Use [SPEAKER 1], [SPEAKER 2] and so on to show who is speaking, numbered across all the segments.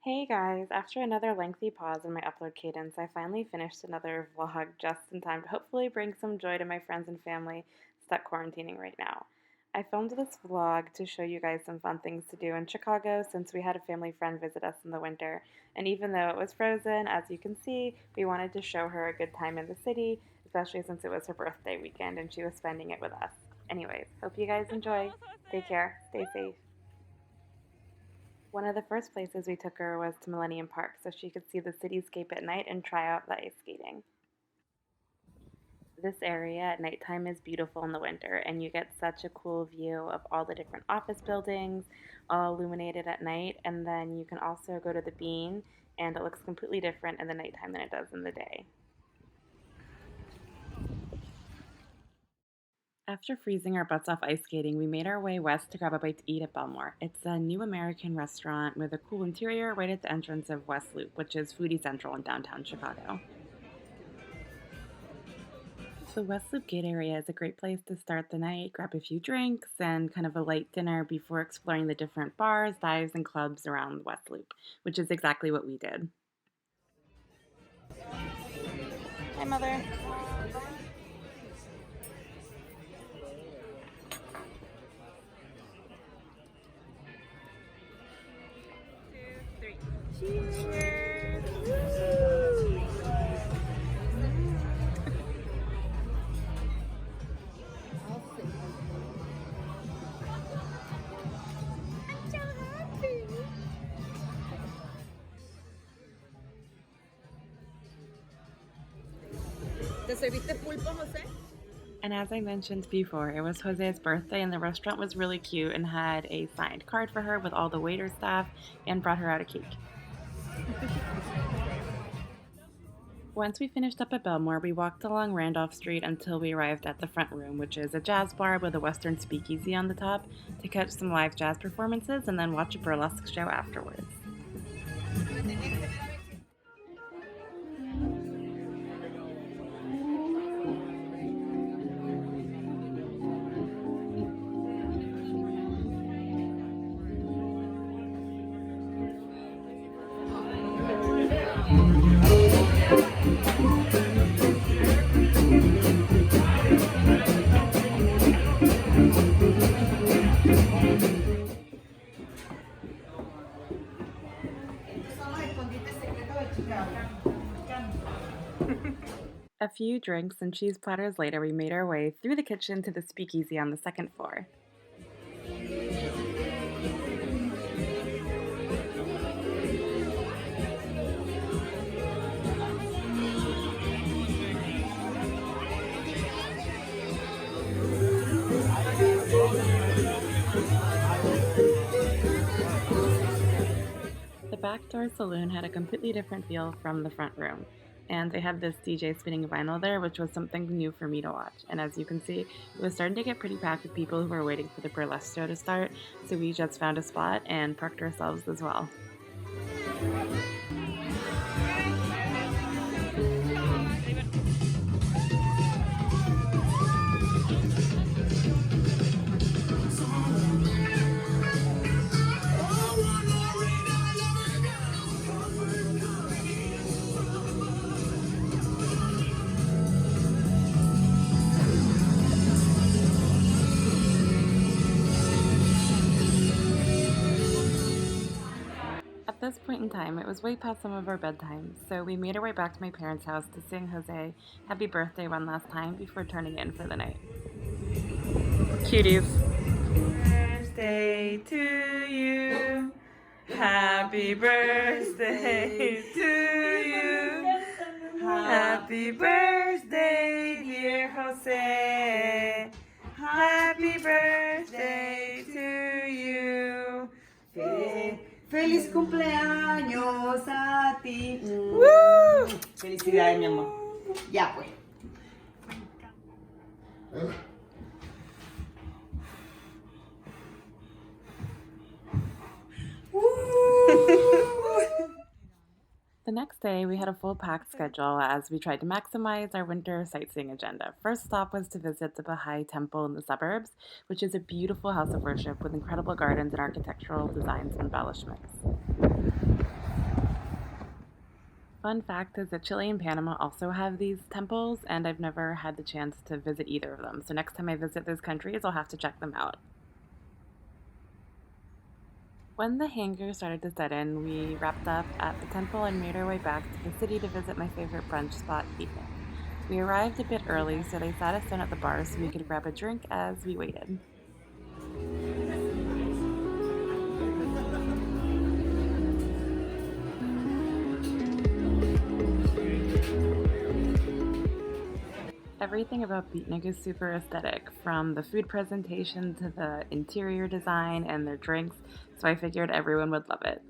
[SPEAKER 1] Hey guys, after another lengthy pause in my upload cadence, I finally finished another vlog just in time to hopefully bring some joy to my friends and family stuck quarantining right now. I filmed this vlog to show you guys some fun things to do in Chicago since we had a family friend visit us in the winter, and even though it was frozen, as you can see, we wanted to show her a good time in the city, especially since it was her birthday weekend and she was spending it with us. Anyways, hope you guys enjoy. Take care, stay safe. One of the first places we took her was to Millennium Park so she could see the cityscape at night and try out the ice skating. This area at nighttime is beautiful in the winter, and you get such a cool view of all the different office buildings, all illuminated at night. And then you can also go to the Bean, and it looks completely different in the nighttime than it does in the day. After freezing our butts off ice skating, we made our way west to grab a bite to eat at Belmore. It's a new American restaurant with a cool interior right at the entrance of West Loop, which is foodie central in downtown Chicago. The West Loop Gate area is a great place to start the night, grab a few drinks, and kind of a light dinner before exploring the different bars, dives, and clubs around West Loop, which is exactly what we did. Hi, Mother. Cheers! Woo! I'm so happy!
[SPEAKER 2] ¿Te serviste pulpo, José?
[SPEAKER 1] And as I mentioned before, it was Jose's birthday, and the restaurant was really cute and had a signed card for her with all the waiter staff and brought her out a cake. Once we finished up at Belmore, we walked along Randolph Street until we arrived at the Front Room, which is a jazz bar with a Western speakeasy on the top, to catch some live jazz performances and then watch a burlesque show afterwards. A few drinks and cheese platters later, we made our way through the kitchen to the speakeasy on the second floor. The back door saloon had a completely different feel from the front room, and they had this DJ spinning vinyl there, which was something new for me to watch. And as you can see, it was starting to get pretty packed with people who were waiting for the burlesque show to start, so we just found a spot and parked ourselves as well. At this point in time, it was way past some of our bedtime, so we made our way back to my parents' house to sing Jose happy birthday one last time before turning in for the night. Cuties. Birthday to you. Happy birthday to you. Happy birthday, dear Jose. Happy birthday to you.
[SPEAKER 2] ¡Feliz cumpleaños a ti!
[SPEAKER 1] Woo!
[SPEAKER 2] Felicidades, mi amor. Ya pues.
[SPEAKER 1] The next day, we had a full packed schedule as we tried to maximize our winter sightseeing agenda. First stop was to visit the Baha'i temple in the suburbs, which is a beautiful house of worship with incredible gardens and architectural designs and embellishments. Fun fact is that Chile and Panama also have these temples, and I've never had the chance to visit either of them. So next time I visit those countries, I'll have to check them out. When the hangar started to set in, we wrapped up at the temple and made our way back to the city to visit my favorite brunch spot, Picnic. We arrived a bit early, so they sat us down at the bar so we could grab a drink as we waited. Everything about Beatnik is super aesthetic, from the food presentation to the interior design and their drinks, so I figured everyone would love it.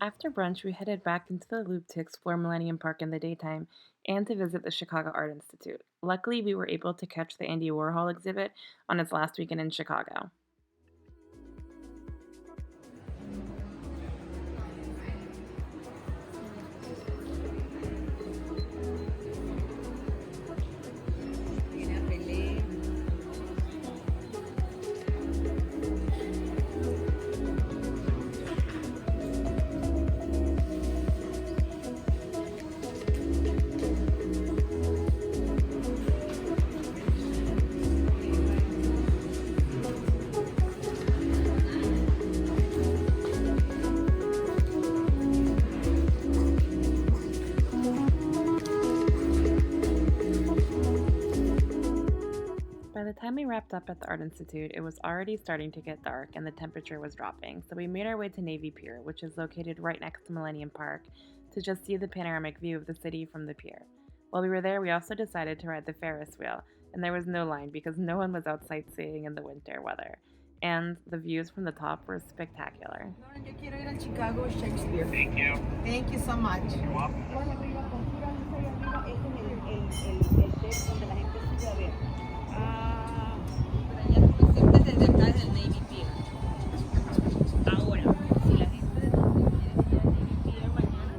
[SPEAKER 1] After brunch, we headed back into the loop to explore Millennium Park in the daytime and to visit the Chicago Art Institute. Luckily, we were able to catch the Andy Warhol exhibit on its last weekend in Chicago. By the time we wrapped up at the Art Institute, it was already starting to get dark and the temperature was dropping, so we made our way to Navy Pier, which is located right next to Millennium Park, to just see the panoramic view of the city from the pier. While we were there, we also decided to ride the Ferris wheel, and there was no line because no one was out sightseeing in the winter weather. And the views from the top were spectacular.
[SPEAKER 2] Lauren, yo quiero ir al Chicago Shakespeare.
[SPEAKER 3] Thank you.
[SPEAKER 2] Thank you so much.
[SPEAKER 3] You're welcome.
[SPEAKER 2] Desde acá desde el Navy Pier. Ahora, si la gente de Navy Pier mañana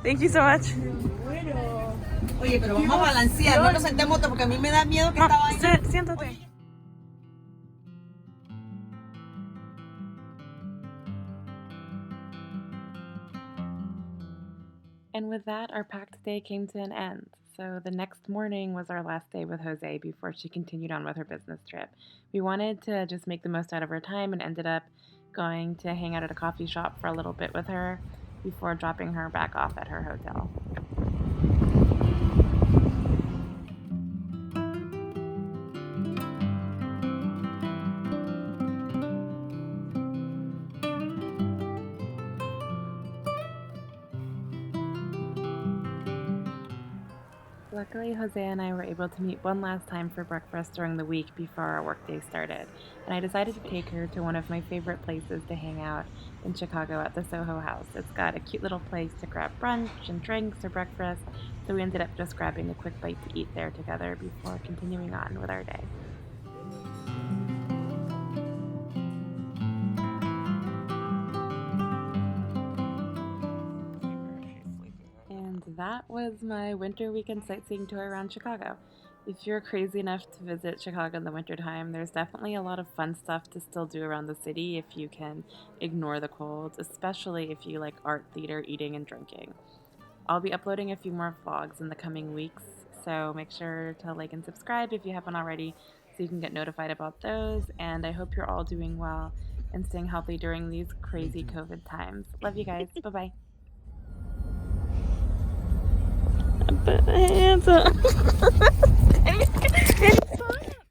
[SPEAKER 1] Thank you so much.
[SPEAKER 2] Oye, pero vamos a balancear, no nos sentemos porque a mí me da miedo que esta vaina.
[SPEAKER 1] Siéntate. And with that, our packed day came to an end. So the next morning was our last day with Jose before she continued on with her business trip. We wanted to just make the most out of her time and ended up going to hang out at a coffee shop for a little bit with her before dropping her back off at her hotel. Luckily, Jose and I were able to meet one last time for breakfast during the week before our workday started, and I decided to take her to one of my favorite places to hang out in Chicago at the Soho House. It's got a cute little place to grab brunch and drinks or breakfast, so we ended up just grabbing a quick bite to eat there together before continuing on with our day. That was my winter weekend sightseeing tour around Chicago. If you're crazy enough to visit Chicago in the wintertime, there's definitely a lot of fun stuff to still do around the city if you can ignore the cold, especially if you like art, theater, eating, and drinking. I'll be uploading a few more vlogs in the coming weeks, so make sure to like and subscribe if you haven't already so you can get notified about those. And I hope you're all doing well and staying healthy during these crazy COVID times. Love you guys. Bye bye. Put my hands up.